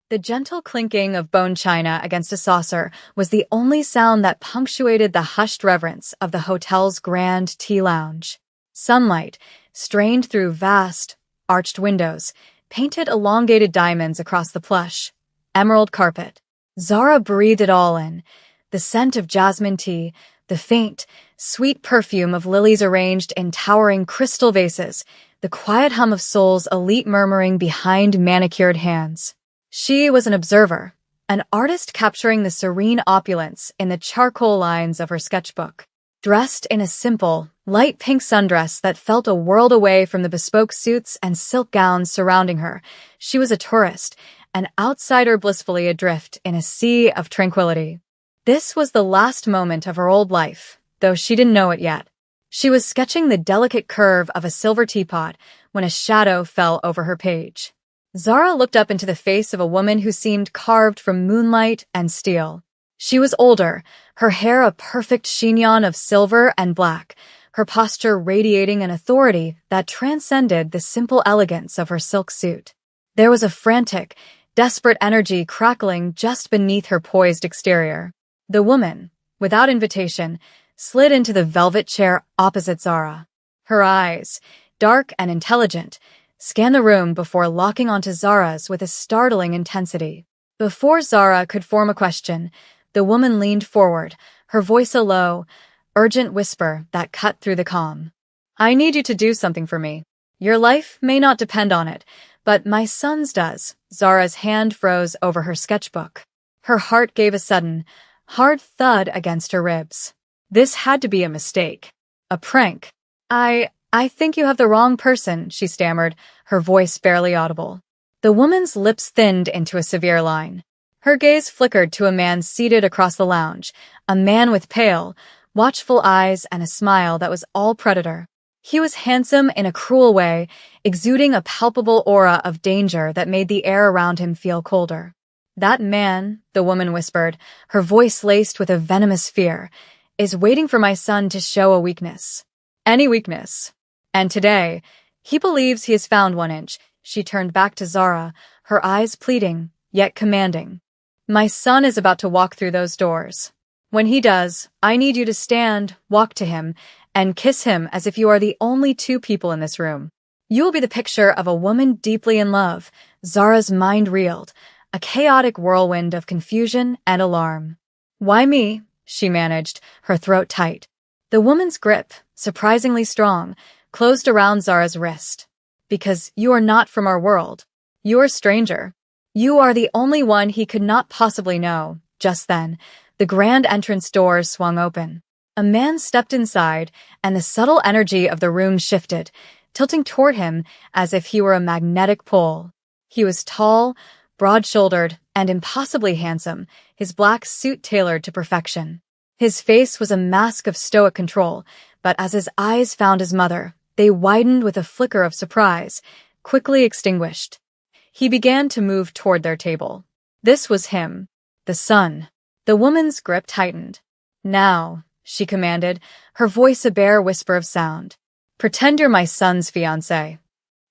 The gentle clinking of bone china against a saucer was the only sound that punctuated the hushed reverence of the hotel's grand tea lounge. Sunlight, strained through vast, arched windows, painted elongated diamonds across the plush, emerald carpet. Zara breathed it all in. The scent of jasmine tea, the faint, sweet perfume of lilies arranged in towering crystal vases, the quiet hum of souls elite murmuring behind manicured hands. She was an observer, an artist capturing the serene opulence in the charcoal lines of her sketchbook. Dressed in a simple, light pink sundress that felt a world away from the bespoke suits and silk gowns surrounding her, she was a tourist, an outsider blissfully adrift in a sea of tranquility. This was the last moment of her old life, though she didn't know it yet. She was sketching the delicate curve of a silver teapot when a shadow fell over her page. Zara looked up into the face of a woman who seemed carved from moonlight and steel. She was older, her hair a perfect chignon of silver and black, her posture radiating an authority that transcended the simple elegance of her silk suit. There was a frantic, desperate energy crackling just beneath her poised exterior. The woman, without invitation, slid into the velvet chair opposite Zara. Her eyes, dark and intelligent, scanned the room before locking onto Zara's with a startling intensity. Before Zara could form a question, the woman leaned forward, her voice a low, urgent whisper that cut through the calm. "I need you to do something for me. Your life may not depend on it, but my son's does." Zara's hand froze over her sketchbook. Her heart gave a sudden, hard thud against her ribs. This had to be a mistake. A prank. I think you have the wrong person," she stammered, her voice barely audible. The woman's lips thinned into a severe line. Her gaze flickered to a man seated across the lounge, a man with pale, watchful eyes and a smile that was all predator. He was handsome in a cruel way, exuding a palpable aura of danger that made the air around him feel colder. "That man," the woman whispered, her voice laced with a venomous fear, "is waiting for my son to show a weakness. Any weakness. And today, he believes he has found one inch." She turned back to Zara, her eyes pleading, yet commanding. "My son is about to walk through those doors. When he does, I need you to stand, walk to him, and kiss him as if you are the only two people in this room. You will be the picture of a woman deeply in love." Zara's mind reeled, a chaotic whirlwind of confusion and alarm. "Why me?" she managed, her throat tight. The woman's grip, surprisingly strong, closed around Zara's wrist. "Because you are not from our world. You are a stranger. You are the only one he could not possibly know." Just then, the grand entrance doors swung open. A man stepped inside, and the subtle energy of the room shifted, tilting toward him as if he were a magnetic pole. He was tall, broad-shouldered, and impossibly handsome, his black suit tailored to perfection. His face was a mask of stoic control, but as his eyes found his mother, they widened with a flicker of surprise, quickly extinguished. He began to move toward their table. This was him, the son. The woman's grip tightened. "Now," she commanded, her voice a bare whisper of sound. "Pretend you're my son's fiancé."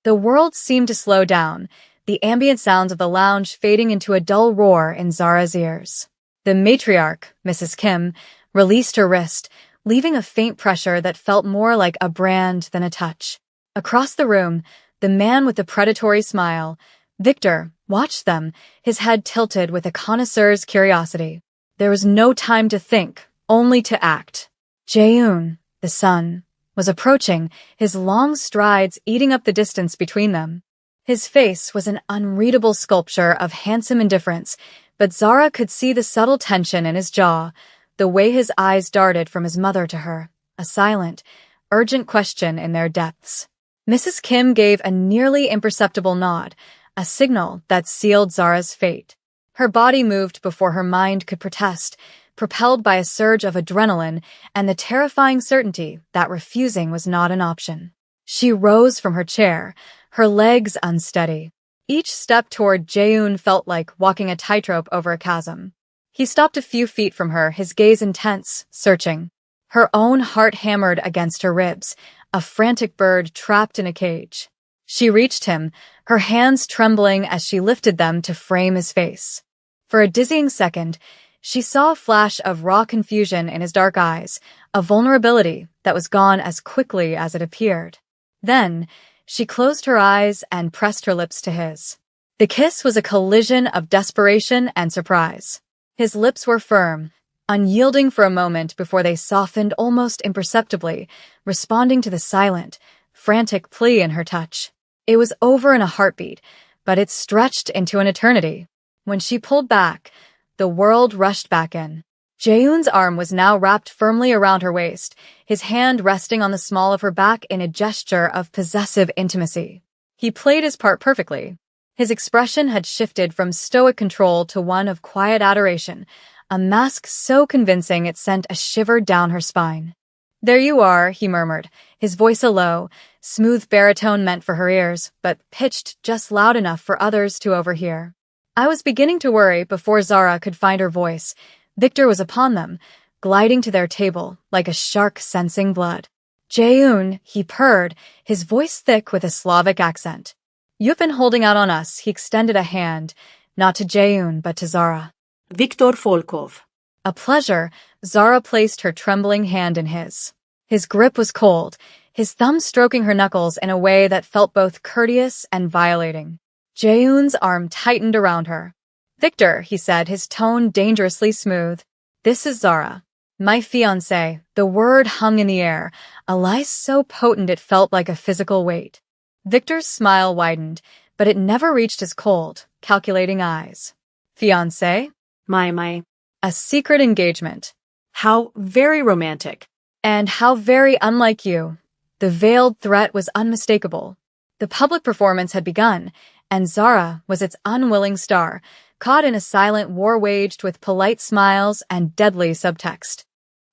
The world seemed to slow down, the ambient sounds of the lounge fading into a dull roar in Zara's ears. The matriarch, Mrs. Kim, released her wrist, leaving a faint pressure that felt more like a brand than a touch. Across the room, the man with the predatory smile, Victor, watched them, his head tilted with a connoisseur's curiosity. There was no time to think, only to act. Jaeun, the son, was approaching, his long strides eating up the distance between them. His face was an unreadable sculpture of handsome indifference, but Zara could see the subtle tension in his jaw, the way his eyes darted from his mother to her, a silent, urgent question in their depths. Mrs. Kim gave a nearly imperceptible nod, a signal that sealed Zara's fate. Her body moved before her mind could protest, propelled by a surge of adrenaline and the terrifying certainty that refusing was not an option. She rose from her chair, her legs unsteady. Each step toward Jaeun felt like walking a tightrope over a chasm. He stopped a few feet from her, his gaze intense, searching. Her own heart hammered against her ribs, a frantic bird trapped in a cage. She reached him, her hands trembling as she lifted them to frame his face. For a dizzying second, she saw a flash of raw confusion in his dark eyes, a vulnerability that was gone as quickly as it appeared. Then, she closed her eyes and pressed her lips to his. The kiss was a collision of desperation and surprise. His lips were firm, unyielding for a moment before they softened almost imperceptibly, responding to the silent, frantic plea in her touch. It was over in a heartbeat, but it stretched into an eternity. When she pulled back, the world rushed back in. Jaehoon's arm was now wrapped firmly around her waist, his hand resting on the small of her back in a gesture of possessive intimacy. He played his part perfectly. His expression had shifted from stoic control to one of quiet adoration, a mask so convincing it sent a shiver down her spine. "There you are," he murmured, his voice a low, smooth baritone meant for her ears, but pitched just loud enough for others to overhear. I was beginning to worry before Zara could find her voice. Victor was upon them, gliding to their table like a shark sensing blood. "Jaehoon," he purred, his voice thick with a Slavic accent. "You've been holding out on us." He extended a hand, not to Jaehoon but to Zara. Viktor Volkov. "A pleasure." Zara placed her trembling hand in his. His grip was cold, his thumb stroking her knuckles in a way that felt both courteous and violating. Jaehoon's arm tightened around her. "Victor," he said, his tone dangerously smooth. "This is Zara. My fiancée." The word hung in the air, a lie so potent it felt like a physical weight. Victor's smile widened, but it never reached his cold, calculating eyes. "Fiancé?" My. "A secret engagement." How very romantic. "And how very unlike you." The veiled threat was unmistakable. The public performance had begun, and Zara was its unwilling star, caught in a silent war waged with polite smiles and deadly subtext.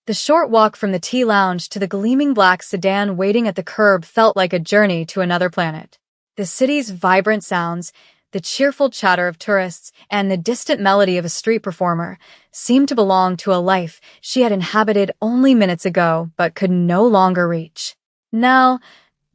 The short walk from the tea lounge to the gleaming black sedan waiting at the curb felt like a journey to another planet. The city's vibrant sounds, the cheerful chatter of tourists, and the distant melody of a street performer seemed to belong to a life she had inhabited only minutes ago but could no longer reach. Now,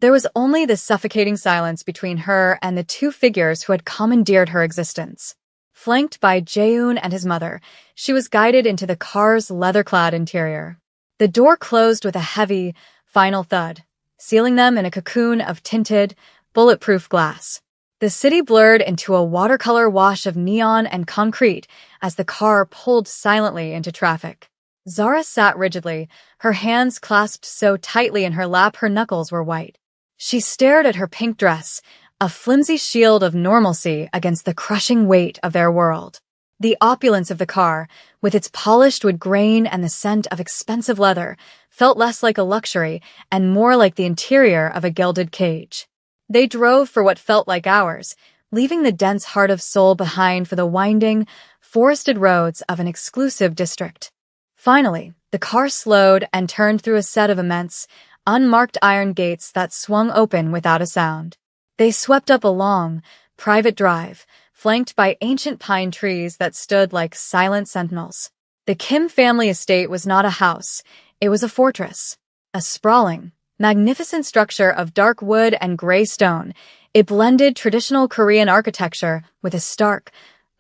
there was only the suffocating silence between her and the two figures who had commandeered her existence. Flanked by Jaehoon and his mother, she was guided into the car's leather-clad interior. The door closed with a heavy, final thud, sealing them in a cocoon of tinted, bulletproof glass. The city blurred into a watercolor wash of neon and concrete as the car pulled silently into traffic. Zara sat rigidly, her hands clasped so tightly in her lap her knuckles were white. She stared at her pink dress, a flimsy shield of normalcy against the crushing weight of their world. The opulence of the car, with its polished wood grain and the scent of expensive leather, felt less like a luxury and more like the interior of a gilded cage. They drove for what felt like hours, leaving the dense heart of Seoul behind for the winding, forested roads of an exclusive district. Finally, the car slowed and turned through a set of immense, unmarked iron gates that swung open without a sound. They swept up a long, private drive, flanked by ancient pine trees that stood like silent sentinels. The Kim family estate was not a house, it was a fortress. A sprawling, magnificent structure of dark wood and gray stone, it blended traditional Korean architecture with a stark,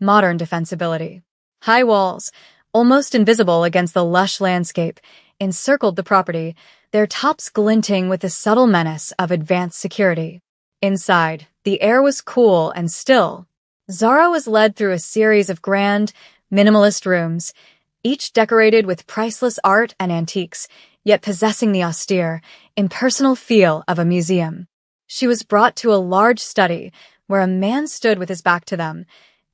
modern defensibility. High walls, almost invisible against the lush landscape, encircled the property, their tops glinting with the subtle menace of advanced security. Inside, the air was cool and still. Zara was led through a series of grand, minimalist rooms, each decorated with priceless art and antiques, yet possessing the austere, impersonal feel of a museum. She was brought to a large study where a man stood with his back to them,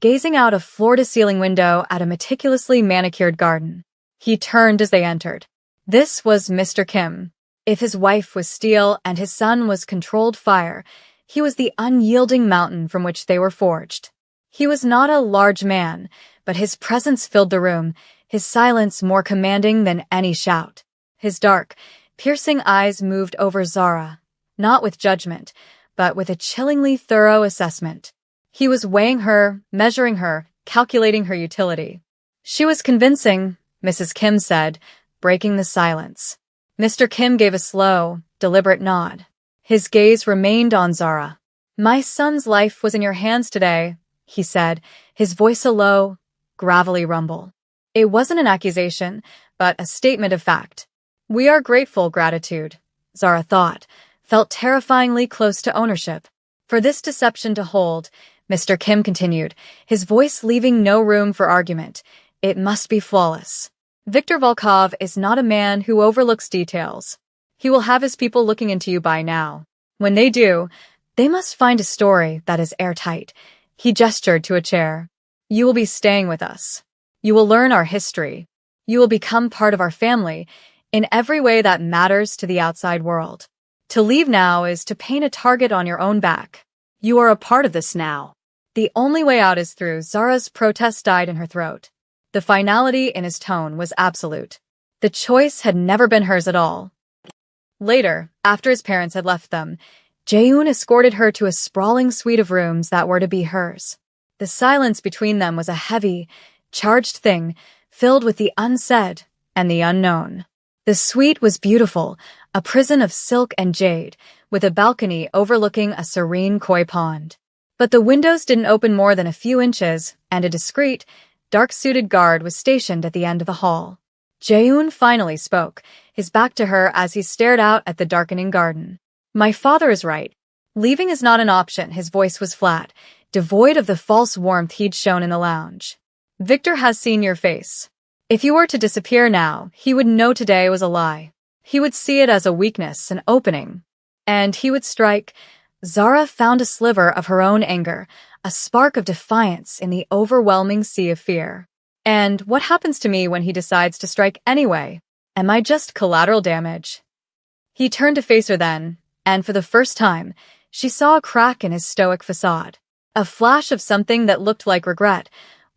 gazing out a floor-to-ceiling window at a meticulously manicured garden. He turned as they entered. This was Mr. Kim. If his wife was steel and his son was controlled fire, he was the unyielding mountain from which they were forged. He was not a large man, but his presence filled the room, his silence more commanding than any shout. His dark, piercing eyes moved over Zara, not with judgment, but with a chillingly thorough assessment. He was weighing her, measuring her, calculating her utility. "She was convincing," Mrs. Kim said, breaking the silence. Mr. Kim gave a slow, deliberate nod. His gaze remained on Zara. My son's life was in your hands today, he said, his voice a low, gravelly rumble. It wasn't an accusation, but a statement of fact. We are grateful, gratitude, Zara thought, felt terrifyingly close to ownership. For this deception to hold, Mr. Kim continued, his voice leaving no room for argument. It must be flawless. Viktor Volkov is not a man who overlooks details. He will have his people looking into you by now. When they do, they must find a story that is airtight. He gestured to a chair. You will be staying with us. You will learn our history. You will become part of our family in every way that matters to the outside world. To leave now is to paint a target on your own back. You are a part of this now. The only way out is through. Zara's protest died in her throat. The finality in his tone was absolute. The choice had never been hers at all. Later, after his parents had left them, Jaehoon escorted her to a sprawling suite of rooms that were to be hers. The silence between them was a heavy, charged thing, filled with the unsaid and the unknown. The suite was beautiful, a prison of silk and jade, with a balcony overlooking a serene koi pond. But the windows didn't open more than a few inches, and a discreet, dark-suited guard was stationed at the end of the hall. Jaehoon finally spoke, his back to her as he stared out at the darkening garden. My father is right. Leaving is not an option. His voice was flat, devoid of the false warmth he'd shown in the lounge. Victor has seen your face. If you were to disappear now, he would know today was a lie. He would see it as a weakness, an opening. And he would strike. Zara found a sliver of her own anger, a spark of defiance in the overwhelming sea of fear. And what happens to me when he decides to strike anyway? Am I just collateral damage? He turned to face her then, and for the first time, she saw a crack in his stoic facade. A flash of something that looked like regret,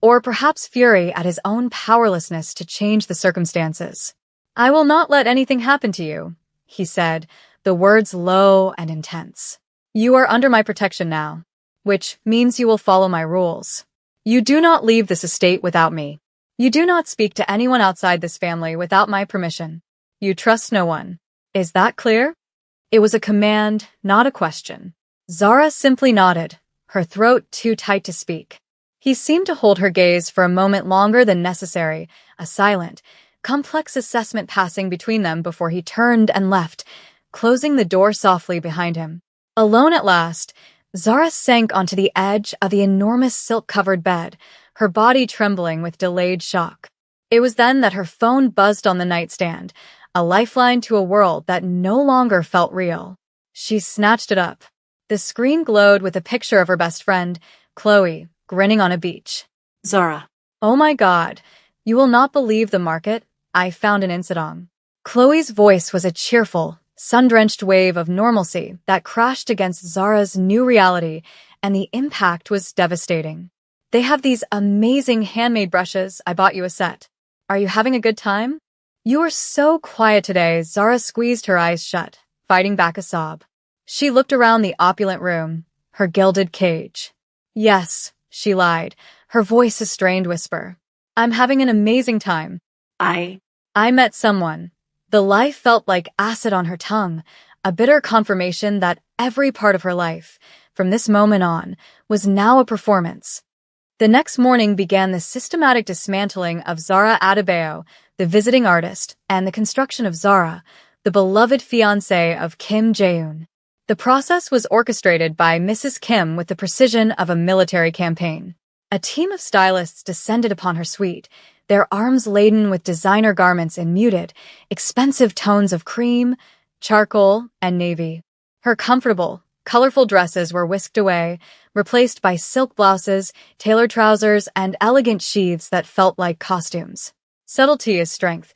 or perhaps fury at his own powerlessness to change the circumstances. I will not let anything happen to you, he said, the words low and intense. You are under my protection now, which means you will follow my rules. You do not leave this estate without me. You do not speak to anyone outside this family without my permission. You trust no one. Is that clear? It was a command, not a question. Zara simply nodded, her throat too tight to speak. He seemed to hold her gaze for a moment longer than necessary, a silent, complex assessment passing between them before he turned and left, closing the door softly behind him. Alone at last, Zara sank onto the edge of the enormous silk-covered bed, her body trembling with delayed shock. It was then that her phone buzzed on the nightstand, a lifeline to a world that no longer felt real. She snatched it up. The screen glowed with a picture of her best friend, Chloe, grinning on a beach. Zara. Oh my God, you will not believe the market I found in Insadong. Chloe's voice was a cheerful, sun-drenched wave of normalcy that crashed against Zara's new reality, and the impact was devastating. They have these amazing handmade brushes. I bought you a set. Are you having a good time? You are so quiet today. Zara squeezed her eyes shut, fighting back a sob. She looked around the opulent room, her gilded cage. Yes, she lied, her voice a strained whisper. I'm having an amazing time. I met someone. The life felt like acid on her tongue, a bitter confirmation that every part of her life, from this moment on, was now a performance. The next morning began the systematic dismantling of Zara Adebayo, the visiting artist, and the construction of Zara, the beloved fiancée of Kim Jae-hoon. The process was orchestrated by Mrs. Kim with the precision of a military campaign. A team of stylists descended upon her suite, their arms laden with designer garments in muted, expensive tones of cream, charcoal, and navy. Her comfortable, colorful dresses were whisked away, replaced by silk blouses, tailored trousers, and elegant sheaths that felt like costumes. Subtlety is strength,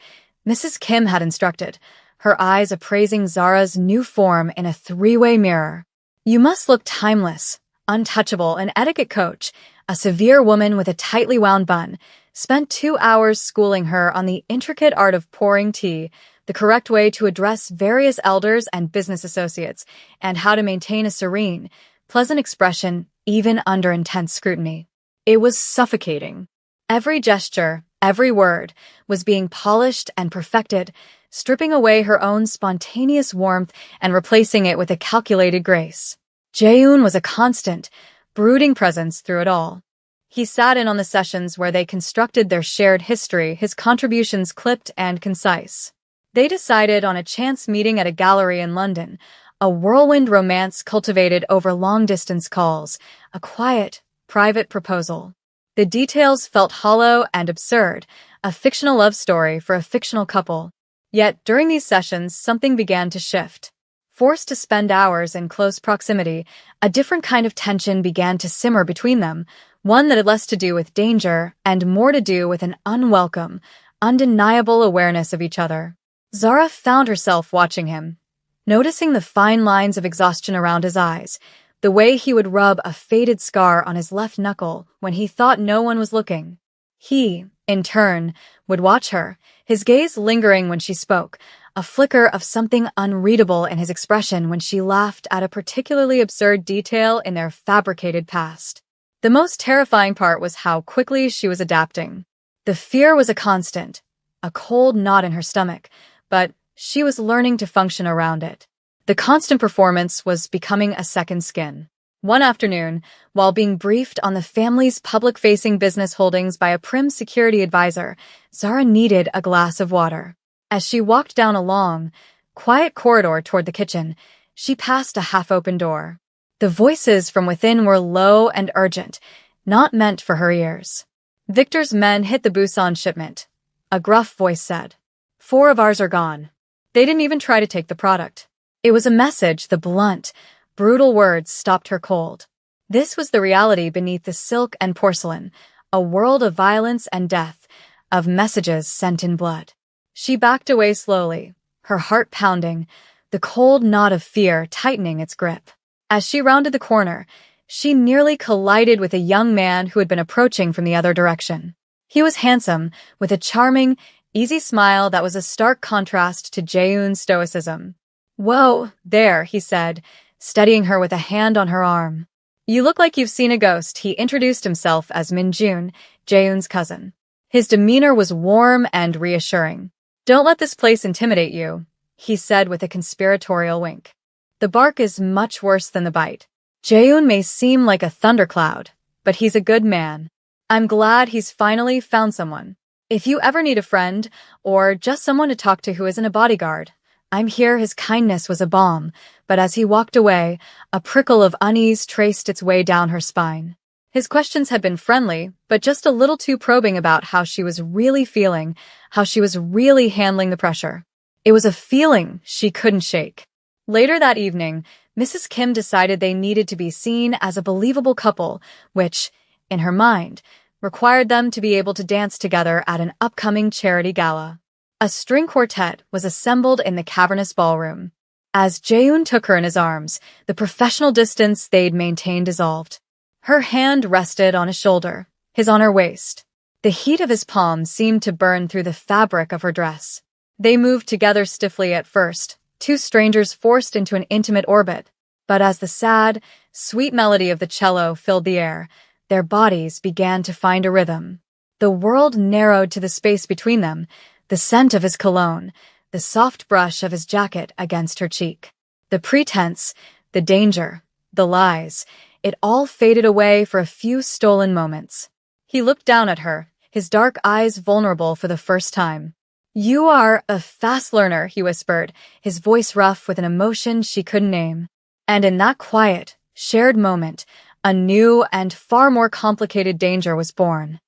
Mrs. Kim had instructed, her eyes appraising Zara's new form in a three-way mirror. You must look timeless, untouchable, an etiquette coach, a severe woman with a tightly wound bun, spent 2 hours schooling her on the intricate art of pouring tea, the correct way to address various elders and business associates, and how to maintain a serene, pleasant expression even under intense scrutiny. It was suffocating. Every gesture, every word, was being polished and perfected, stripping away her own spontaneous warmth and replacing it with a calculated grace. Jaehoon was a constant, brooding presence through it all. He sat in on the sessions where they constructed their shared history, his contributions clipped and concise. They decided on a chance meeting at a gallery in London, a whirlwind romance cultivated over long-distance calls, a quiet, private proposal. The details felt hollow and absurd, a fictional love story for a fictional couple. Yet, during these sessions, something began to shift. Forced to spend hours in close proximity, a different kind of tension began to simmer between them, one that had less to do with danger and more to do with an unwelcome, undeniable awareness of each other. Zara found herself watching him, noticing the fine lines of exhaustion around his eyes, the way he would rub a faded scar on his left knuckle when he thought no one was looking. He, in turn, would watch her, his gaze lingering when she spoke, a flicker of something unreadable in his expression when she laughed at a particularly absurd detail in their fabricated past. The most terrifying part was how quickly she was adapting. The fear was a constant, a cold knot in her stomach, but she was learning to function around it. The constant performance was becoming a second skin. One afternoon, while being briefed on the family's public-facing business holdings by a prim security advisor, Zara needed a glass of water. As she walked down a long, quiet corridor toward the kitchen, she passed a half-open door. The voices from within were low and urgent, not meant for her ears. "Victor's men hit the Busan shipment," a gruff voice said. "4 of ours are gone. They didn't even try to take the product." It was a message the blunt, brutal words stopped her cold. This was the reality beneath the silk and porcelain, a world of violence and death, of messages sent in blood. She backed away slowly, her heart pounding, the cold knot of fear tightening its grip. As she rounded the corner, she nearly collided with a young man who had been approaching from the other direction. He was handsome, with a charming, easy smile that was a stark contrast to Jaehoon's stoicism. "Whoa, there," he said, steadying her with a hand on her arm. "You look like you've seen a ghost." He introduced himself as Minjun, Jaehoon's cousin. His demeanor was warm and reassuring. "Don't let this place intimidate you," he said with a conspiratorial wink. "The bark is much worse than the bite. Jaehoon may seem like a thundercloud, but he's a good man. I'm glad he's finally found someone. If you ever need a friend, or just someone to talk to who isn't a bodyguard, I'm here." His kindness was a balm, but as he walked away, a prickle of unease traced its way down her spine. His questions had been friendly, but just a little too probing about how she was really feeling, how she was really handling the pressure. It was a feeling she couldn't shake. Later that evening, Mrs. Kim decided they needed to be seen as a believable couple, which, in her mind, required them to be able to dance together at an upcoming charity gala. A string quartet was assembled in the cavernous ballroom. As Jaehoon took her in his arms, the professional distance they'd maintained dissolved. Her hand rested on his shoulder, his on her waist. The heat of his palm seemed to burn through the fabric of her dress. They moved together stiffly at first, two strangers forced into an intimate orbit. But as the sad, sweet melody of the cello filled the air, their bodies began to find a rhythm. The world narrowed to the space between them, the scent of his cologne, the soft brush of his jacket against her cheek. The pretense, the danger, the lies, it all faded away for a few stolen moments. He looked down at her, his dark eyes vulnerable for the first time. "You are a fast learner," he whispered, his voice rough with an emotion she couldn't name. And in that quiet, shared moment, a new and far more complicated danger was born.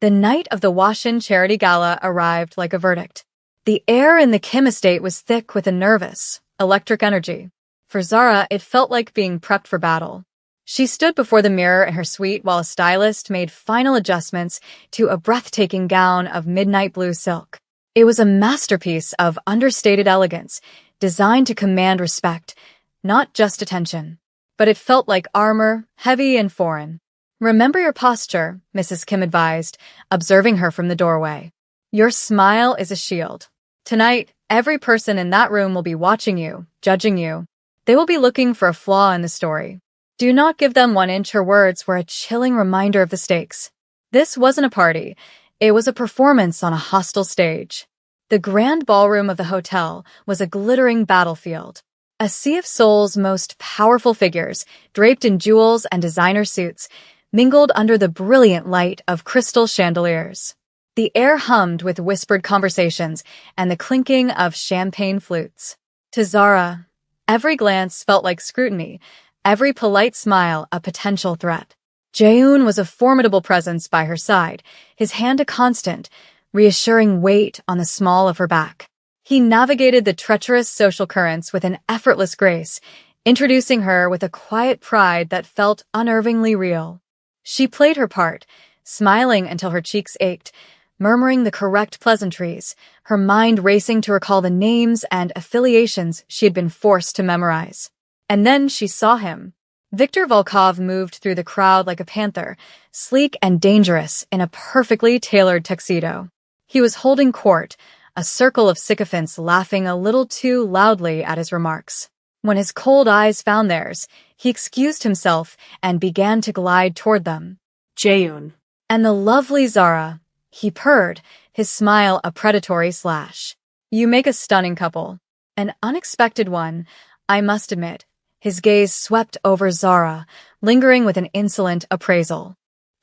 The night of the Washin Charity Gala arrived like a verdict. The air in the Kim estate was thick with a nervous, electric energy. For Zara, it felt like being prepped for battle. She stood before the mirror in her suite while a stylist made final adjustments to a breathtaking gown of midnight blue silk. It was a masterpiece of understated elegance, designed to command respect, not just attention. But it felt like armor, heavy and foreign. "Remember your posture," Mrs. Kim advised, observing her from the doorway. "Your smile is a shield. Tonight, every person in that room will be watching you, judging you. They will be looking for a flaw in the story. Do not give them 1 inch." Her words were a chilling reminder of the stakes. This wasn't a party. It was a performance on a hostile stage. The grand ballroom of the hotel was a glittering battlefield. A sea of Seoul's most powerful figures, draped in jewels and designer suits, mingled under the brilliant light of crystal chandeliers. The air hummed with whispered conversations and the clinking of champagne flutes. To Zara, every glance felt like scrutiny, every polite smile a potential threat. Jaehoon was a formidable presence by her side, his hand a constant, reassuring weight on the small of her back. He navigated the treacherous social currents with an effortless grace, introducing her with a quiet pride that felt unnervingly real. She played her part, smiling until her cheeks ached, murmuring the correct pleasantries, her mind racing to recall the names and affiliations she had been forced to memorize. And then she saw him. Viktor Volkov moved through the crowd like a panther, sleek and dangerous in a perfectly tailored tuxedo. He was holding court, a circle of sycophants laughing a little too loudly at his remarks. When his cold eyes found theirs, he excused himself and began to glide toward them. Jaehoon. And the lovely Zara, he purred, his smile a predatory slash. You make a stunning couple. An unexpected one, I must admit. His gaze swept over Zara, lingering with an insolent appraisal.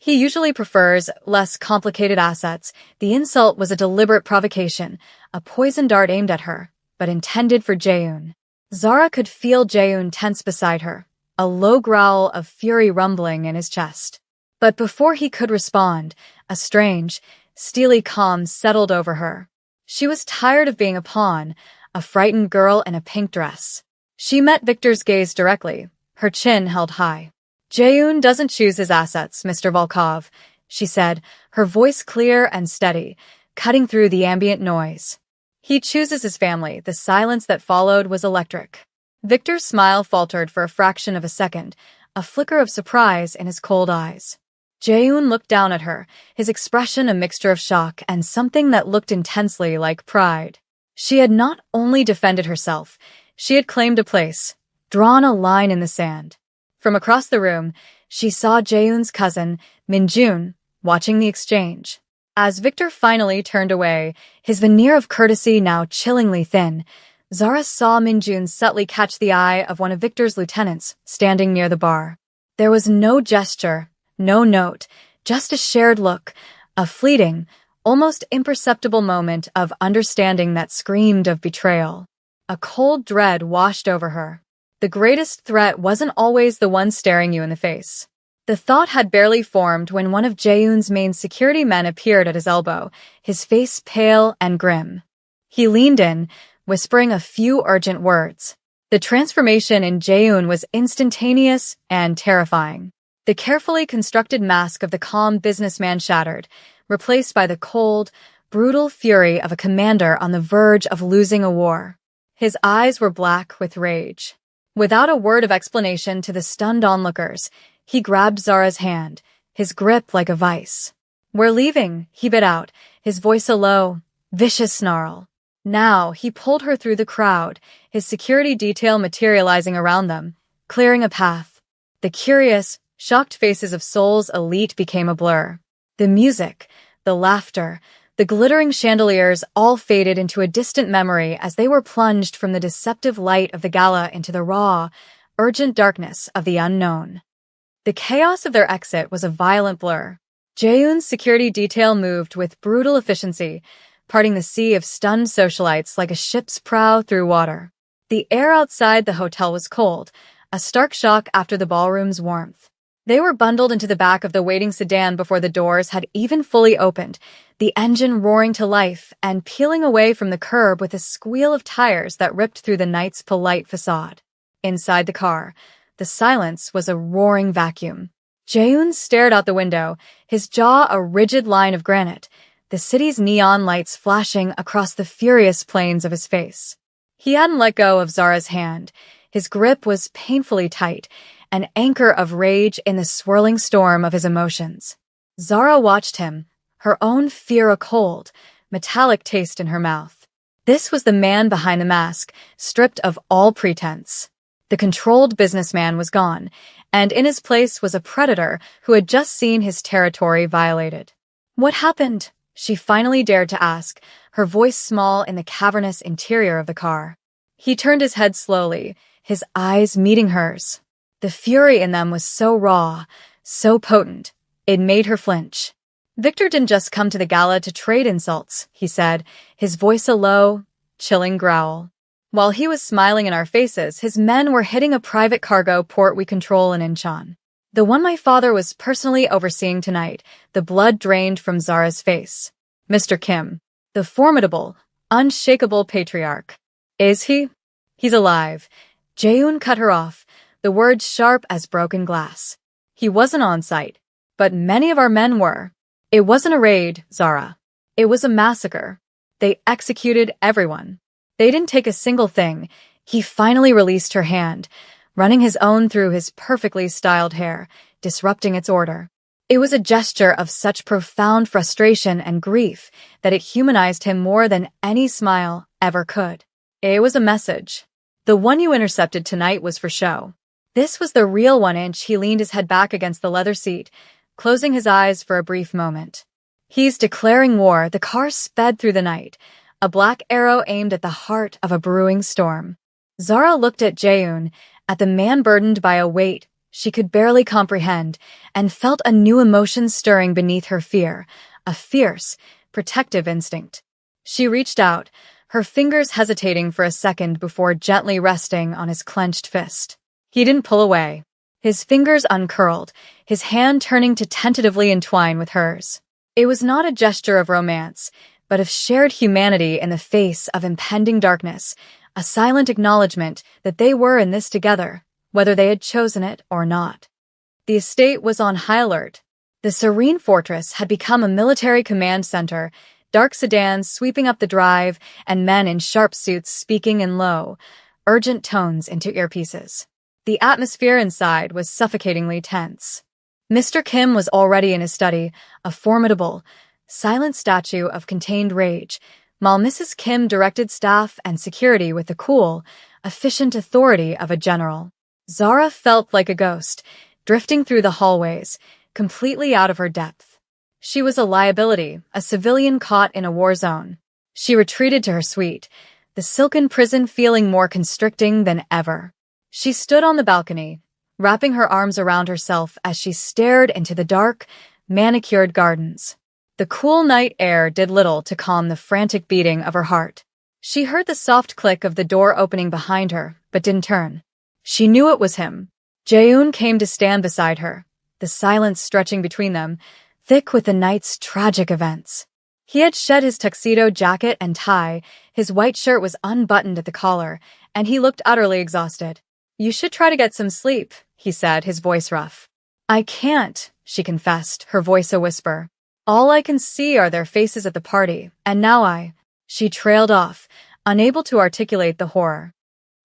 He usually prefers less complicated assets. The insult was a deliberate provocation, a poison dart aimed at her, but intended for Jaehoon. Zara could feel Jaehoon tense beside her, a low growl of fury rumbling in his chest. But before he could respond, a strange, steely calm settled over her. She was tired of being a pawn, a frightened girl in a pink dress. She met Victor's gaze directly, her chin held high. Jaehoon doesn't choose his assets, Mr. Volkov, she said, her voice clear and steady, cutting through the ambient noise. He chooses his family. The silence that followed was electric. Victor's smile faltered for a fraction of a second, a flicker of surprise in his cold eyes. Jaehoon looked down at her, his expression a mixture of shock and something that looked intensely like pride. She had not only defended herself, she had claimed a place, drawn a line in the sand. From across the room, she saw Jaehoon's cousin, Minjun, watching the exchange. As Victor finally turned away, his veneer of courtesy now chillingly thin, Zara saw Minjun subtly catch the eye of one of Victor's lieutenants standing near the bar. There was no gesture, no note, just a shared look, a fleeting, almost imperceptible moment of understanding that screamed of betrayal. A cold dread washed over her. The greatest threat wasn't always the one staring you in the face. The thought had barely formed when one of Jaehoon's main security men appeared at his elbow, his face pale and grim. He leaned in, whispering a few urgent words. The transformation in Jaehoon was instantaneous and terrifying. The carefully constructed mask of the calm businessman shattered, replaced by the cold, brutal fury of a commander on the verge of losing a war. His eyes were black with rage. Without a word of explanation to the stunned onlookers, he grabbed Zara's hand, his grip like a vice. We're leaving, he bit out, his voice a low, vicious snarl. Now he pulled her through the crowd, his security detail materializing around them, clearing a path. The curious, shocked faces of Seoul's elite became a blur. The music, the laughter, the glittering chandeliers all faded into a distant memory as they were plunged from the deceptive light of the gala into the raw, urgent darkness of the unknown. The chaos of their exit was a violent blur. Jaehoon's security detail moved with brutal efficiency, parting the sea of stunned socialites like a ship's prow through water. The air outside the hotel was cold, a stark shock after the ballroom's warmth. They were bundled into the back of the waiting sedan before the doors had even fully opened, the engine roaring to life and peeling away from the curb with a squeal of tires that ripped through the night's polite facade. Inside the car, the silence was a roaring vacuum. Jaehoon stared out the window, his jaw a rigid line of granite, the city's neon lights flashing across the furious planes of his face. He hadn't let go of Zara's hand. His grip was painfully tight, an anchor of rage in the swirling storm of his emotions. Zara watched him, her own fear a cold, metallic taste in her mouth. This was the man behind the mask, stripped of all pretense. The controlled businessman was gone, and in his place was a predator who had just seen his territory violated. What happened? She finally dared to ask, her voice small in the cavernous interior of the car. He turned his head slowly, his eyes meeting hers. The fury in them was so raw, so potent, it made her flinch. Victor didn't just come to the gala to trade insults, he said, his voice a low, chilling growl. While he was smiling in our faces, his men were hitting a private cargo port we control in Incheon. The one my father was personally overseeing tonight, the blood drained from Zara's face. Mr. Kim, the formidable, unshakable patriarch. Is he? He's alive. Jaehoon cut her off, the words sharp as broken glass. He wasn't on site, but many of our men were. It wasn't a raid, Zara. It was a massacre. They executed everyone. They didn't take a single thing. He finally released her hand, running his own through his perfectly styled hair, disrupting its order. It was a gesture of such profound frustration and grief that it humanized him more than any smile ever could. It was a message. The one you intercepted tonight was for show. This was the real 1 inch. He leaned his head back against the leather seat, closing his eyes for a brief moment. He's declaring war. The car sped through the night, a black arrow aimed at the heart of a brewing storm. Zara looked at Jaehoon, at the man burdened by a weight she could barely comprehend, and felt a new emotion stirring beneath her fear, a fierce, protective instinct. She reached out, her fingers hesitating for a second before gently resting on his clenched fist. He didn't pull away. His fingers uncurled, his hand turning to tentatively entwine with hers. It was not a gesture of romance, but of shared humanity in the face of impending darkness, a silent acknowledgement that they were in this together, whether they had chosen it or not. The estate was on high alert. The serene fortress had become a military command center, dark sedans sweeping up the drive and men in sharp suits speaking in low, urgent tones into earpieces. The atmosphere inside was suffocatingly tense. Mr. Kim was already in his study, a formidable, silent statue of contained rage, while Mrs. Kim directed staff and security with the cool, efficient authority of a general. Zara felt like a ghost, drifting through the hallways, completely out of her depth. She was a liability, a civilian caught in a war zone. She retreated to her suite, the silken prison feeling more constricting than ever. She stood on the balcony, wrapping her arms around herself as she stared into the dark, manicured gardens. The cool night air did little to calm the frantic beating of her heart. She heard the soft click of the door opening behind her, but didn't turn. She knew it was him. Jaehoon came to stand beside her, the silence stretching between them, thick with the night's tragic events. He had shed his tuxedo jacket and tie, his white shirt was unbuttoned at the collar, and he looked utterly exhausted. "You should try to get some sleep," he said, his voice rough. "I can't," she confessed, her voice a whisper. "All I can see are their faces at the party, and now She trailed off, unable to articulate the horror.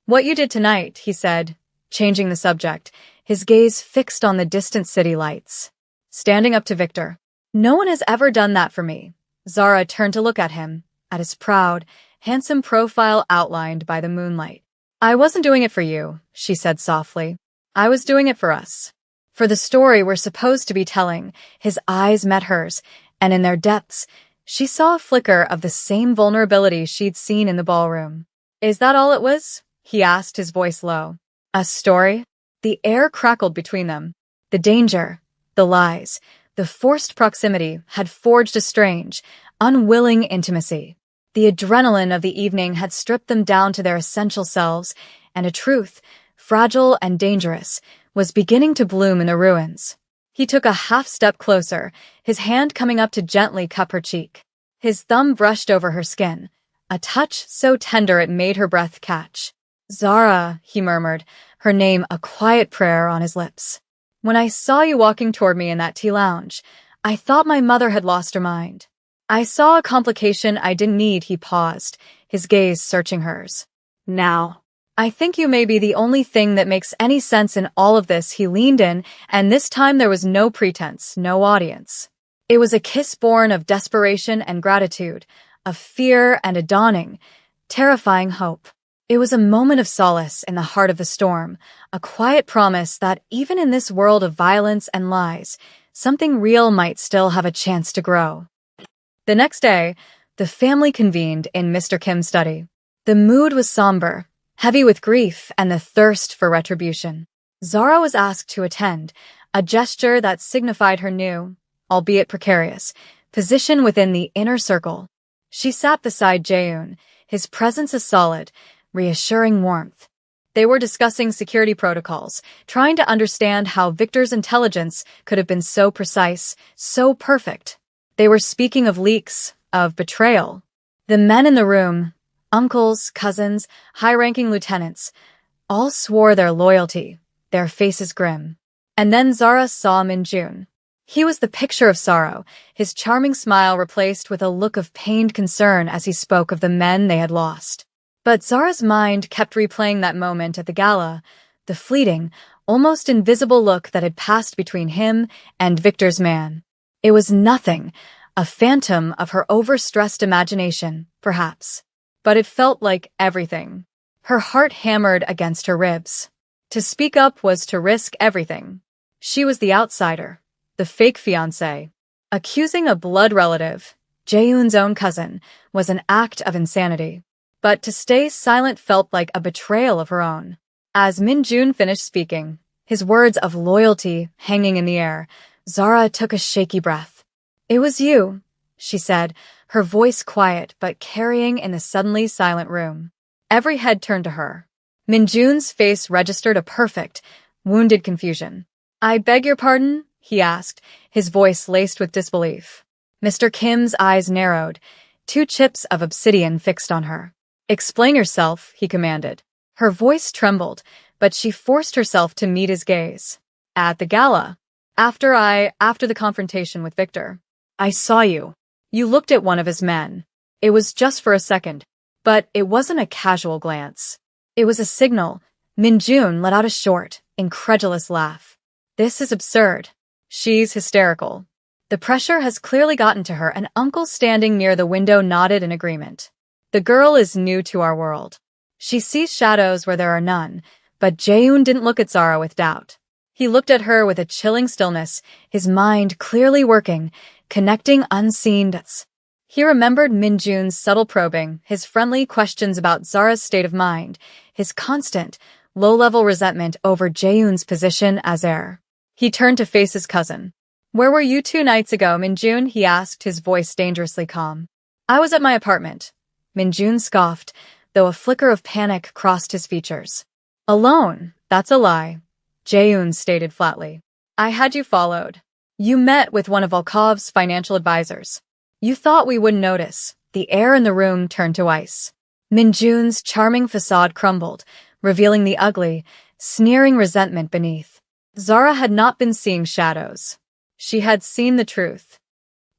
"What you did tonight," he said, changing the subject, his gaze fixed on the distant city lights. Standing up to Victor. "No one has ever done that for me." Zara turned to look at him, at his proud, handsome profile outlined by the moonlight. "I wasn't doing it for you," she said softly. "I was doing it for us. For the story we're supposed to be telling." His eyes met hers, and in their depths, she saw a flicker of the same vulnerability she'd seen in the ballroom. "Is that all it was?" he asked, his voice low. "A story?" The air crackled between them. The danger, the lies, the forced proximity had forged a strange, unwilling intimacy. The adrenaline of the evening had stripped them down to their essential selves, and a truth, fragile and dangerous, was beginning to bloom in the ruins. He took a half-step closer, his hand coming up to gently cup her cheek. His thumb brushed over her skin, a touch so tender it made her breath catch. "Zara," he murmured, her name a quiet prayer on his lips. "When I saw you walking toward me in that tea lounge, I thought my mother had lost her mind. I saw a complication I didn't need." He paused, his gaze searching hers. "Now, I think you may be the only thing that makes any sense in all of this." He leaned in, and this time there was no pretense, no audience. It was a kiss born of desperation and gratitude, of fear and a dawning, terrifying hope. It was a moment of solace in the heart of the storm, a quiet promise that even in this world of violence and lies, something real might still have a chance to grow. The next day, the family convened in Mr. Kim's study. The mood was somber, heavy with grief and the thirst for retribution. Zara was asked to attend, a gesture that signified her new, albeit precarious, position within the inner circle. She sat beside Jaehoon, his presence a solid, reassuring warmth. They were discussing security protocols, trying to understand how Victor's intelligence could have been so precise, so perfect. They were speaking of leaks, of betrayal. The men in the room, uncles, cousins, high-ranking lieutenants, all swore their loyalty, their faces grim. And then Zara saw Min-jun. He was the picture of sorrow, his charming smile replaced with a look of pained concern as he spoke of the men they had lost. But Zara's mind kept replaying that moment at the gala, the fleeting, almost invisible look that had passed between him and Victor's man. It was nothing, a phantom of her overstressed imagination, perhaps. But it felt like everything. Her heart hammered against her ribs. To speak up was to risk everything. She was the outsider, the fake fiancé. Accusing a blood relative, Jaehoon's own cousin, was an act of insanity. But to stay silent felt like a betrayal of her own. As Min-jun finished speaking, his words of loyalty hanging in the air, Zara took a shaky breath. "It was you," she said, her voice quiet but carrying in the suddenly silent room. Every head turned to her. Min-jun's face registered a perfect, wounded confusion. "I beg your pardon?" he asked, his voice laced with disbelief. Mr. Kim's eyes narrowed, two chips of obsidian fixed on her. "Explain yourself," he commanded. Her voice trembled, but she forced herself to meet his gaze. "At the gala. After the confrontation with Victor. I saw you. You looked at one of his men. It was just for a second. But it wasn't a casual glance. It was a signal." Min-jun let out a short, incredulous laugh. "This is absurd. She's hysterical. The pressure has clearly gotten to her." An uncle standing near the window nodded in agreement. "The girl is new to our world. She sees shadows where there are none." But Jaehoon didn't look at Zara with doubt. He looked at her with a chilling stillness, his mind clearly working, connecting unseen dots. He remembered Min-jun's subtle probing, his friendly questions about Zara's state of mind, his constant, low-level resentment over Jaehoon's position as heir. He turned to face his cousin. "Where were you 2 nights ago, Min-jun?" he asked, his voice dangerously calm. "I was at my apartment." Min-jun scoffed, though a flicker of panic crossed his features. "Alone? That's a lie," Jaehoon stated flatly. "I had you followed. You met with one of Volkov's financial advisors. You thought we wouldn't notice." The air in the room turned to ice. Min-jun's charming facade crumbled, revealing the ugly, sneering resentment beneath. Zara had not been seeing shadows. She had seen the truth.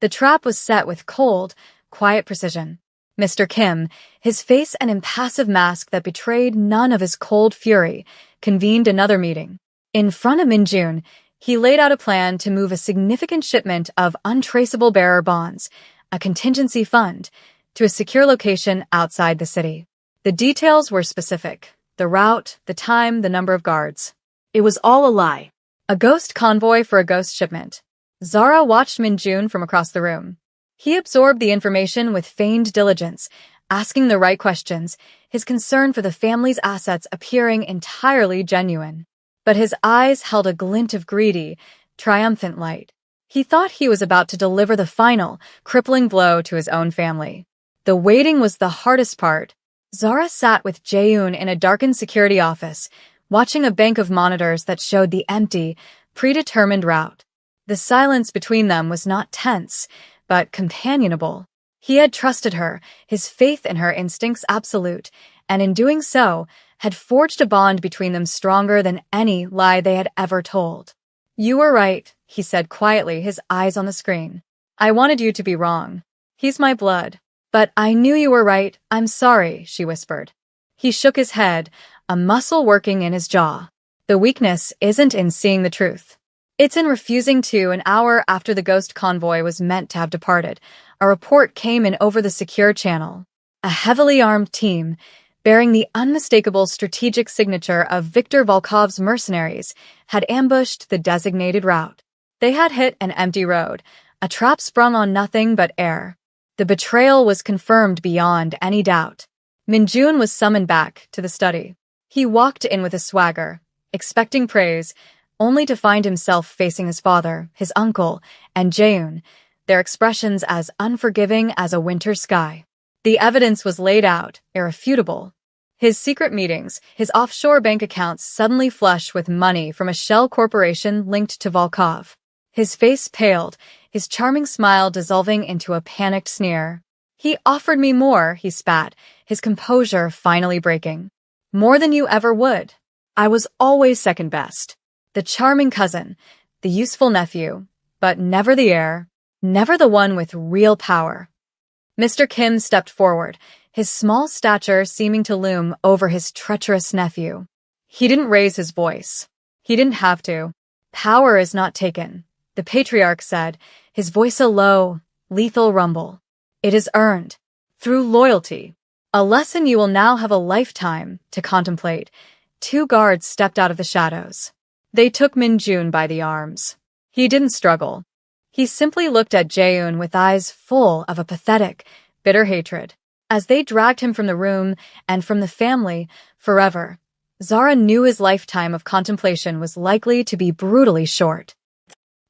The trap was set with cold, quiet precision. Mr. Kim, his face an impassive mask that betrayed none of his cold fury, convened another meeting. In front of Min-jun, he laid out a plan to move a significant shipment of untraceable bearer bonds, a contingency fund, to a secure location outside the city. The details were specific: the route, the time, the number of guards. It was all a lie. A ghost convoy for a ghost shipment. Zara watched Min-jun from across the room. He absorbed the information with feigned diligence, asking the right questions, his concern for the family's assets appearing entirely genuine. But his eyes held a glint of greedy, triumphant light. He thought he was about to deliver the final, crippling blow to his own family. The waiting was the hardest part. Zara sat with Jaehoon in a darkened security office, watching a bank of monitors that showed the empty, predetermined route. The silence between them was not tense, but companionable. He had trusted her, his faith in her instincts absolute, and in doing so, had forged a bond between them stronger than any lie they had ever told. "You were right," he said quietly, his eyes on the screen. "I wanted you to be wrong. He's my blood. But I knew you were right. I'm sorry," she whispered. He shook his head, a muscle working in his jaw. "The weakness isn't in seeing the truth. It's in refusing to." An hour after the ghost convoy was meant to have departed, a report came in over the secure channel. A heavily armed team, bearing the unmistakable strategic signature of Viktor Volkov's mercenaries, had ambushed the designated route. They had hit an empty road, a trap sprung on nothing but air. The betrayal was confirmed beyond any doubt. Minjun was summoned back to the study. He walked in with a swagger, expecting praise, only to find himself facing his father, his uncle, and Jaeun, their expressions as unforgiving as a winter sky. The evidence was laid out, irrefutable. His secret meetings, his offshore bank accounts suddenly flush with money from a shell corporation linked to Volkov. His face paled, his charming smile dissolving into a panicked sneer. "He offered me more," he spat, his composure finally breaking. "More than you ever would. I was always second best. The charming cousin, the useful nephew, but never the heir, never the one with real power." Mr. Kim stepped forward, his small stature seeming to loom over his treacherous nephew. He didn't raise his voice. He didn't have to. "Power is not taken," the patriarch said, his voice a low, lethal rumble. "It is earned, through loyalty. A lesson you will now have a lifetime to contemplate." Two guards stepped out of the shadows. They took Minjun by the arms. He didn't struggle. He simply looked at Jaeun with eyes full of a pathetic, bitter hatred. As they dragged him from the room and from the family forever, Zara knew his lifetime of contemplation was likely to be brutally short.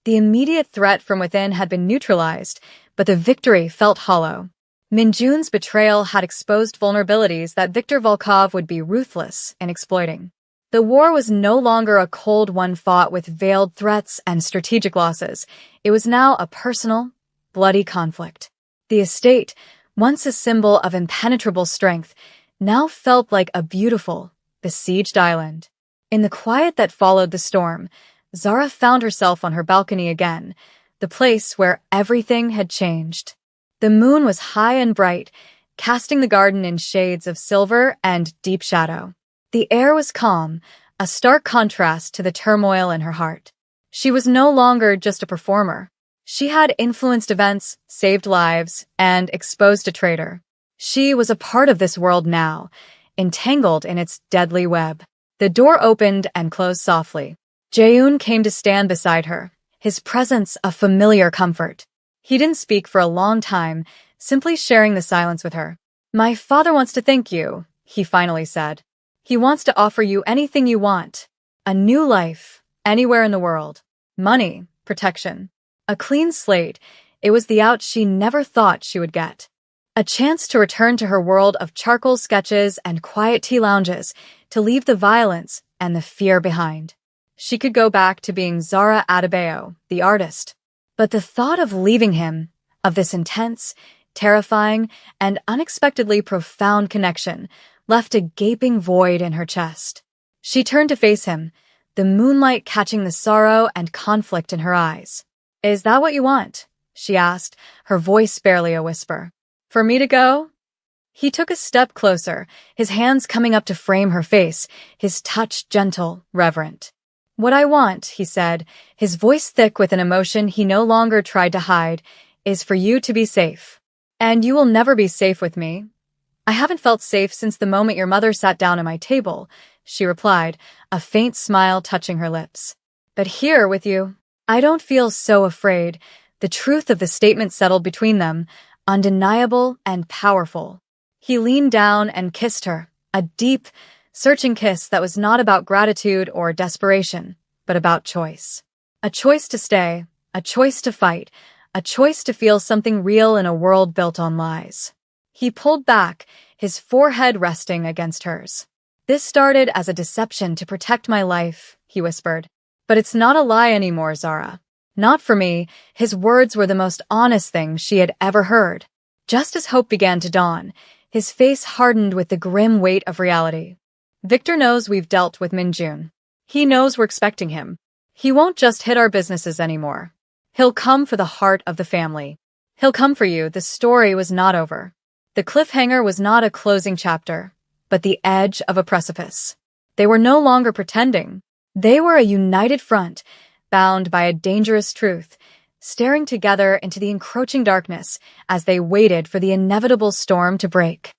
The immediate threat from within had been neutralized, but the victory felt hollow. Minjun's betrayal had exposed vulnerabilities that Viktor Volkov would be ruthless in exploiting. The war was no longer a cold one fought with veiled threats and strategic losses. It was now a personal, bloody conflict. The estate, once a symbol of impenetrable strength, now felt like a beautiful, besieged island. In the quiet that followed the storm, Zara found herself on her balcony again, the place where everything had changed. The moon was high and bright, casting the garden in shades of silver and deep shadow. The air was calm, a stark contrast to the turmoil in her heart. She was no longer just a performer. She had influenced events, saved lives, and exposed a traitor. She was a part of this world now, entangled in its deadly web. The door opened and closed softly. Jaeun came to stand beside her, his presence a familiar comfort. He didn't speak for a long time, simply sharing the silence with her. "My father wants to thank you," he finally said. "He wants to offer you anything you want. A new life, anywhere in the world. Money, protection. A clean slate. It was the out she never thought she would get. A chance to return to her world of charcoal sketches and quiet tea lounges, to leave the violence and the fear behind. She could go back to being Zara Adebayo, the artist. But the thought of leaving him, of this intense, terrifying, and unexpectedly profound connection, left a gaping void in her chest. She turned to face him, the moonlight catching the sorrow and conflict in her eyes. "Is that what you want?" she asked, her voice barely a whisper. "For me to go?" He took a step closer, his hands coming up to frame her face, his touch gentle, reverent. "What I want," he said, his voice thick with an emotion he no longer tried to hide, "is for you to be safe. And you will never be safe with me." "I haven't felt safe since the moment your mother sat down at my table," she replied, a faint smile touching her lips. "But here with you, I don't feel so afraid." The truth of the statement settled between them, undeniable and powerful. He leaned down and kissed her, a deep, searching kiss that was not about gratitude or desperation, but about choice. A choice to stay, a choice to fight, a choice to feel something real in a world built on lies. He pulled back, his forehead resting against hers. "This started as a deception to protect my life," he whispered. "But it's not a lie anymore, Zara. Not for me." His words were the most honest thing she had ever heard. Just as hope began to dawn, his face hardened with the grim weight of reality. "Victor knows we've dealt with Minjun. He knows we're expecting him. He won't just hit our businesses anymore. He'll come for the heart of the family. He'll come for you." The story was not over. The cliffhanger was not a closing chapter, but the edge of a precipice. They were no longer pretending. They were a united front, bound by a dangerous truth, staring together into the encroaching darkness as they waited for the inevitable storm to break.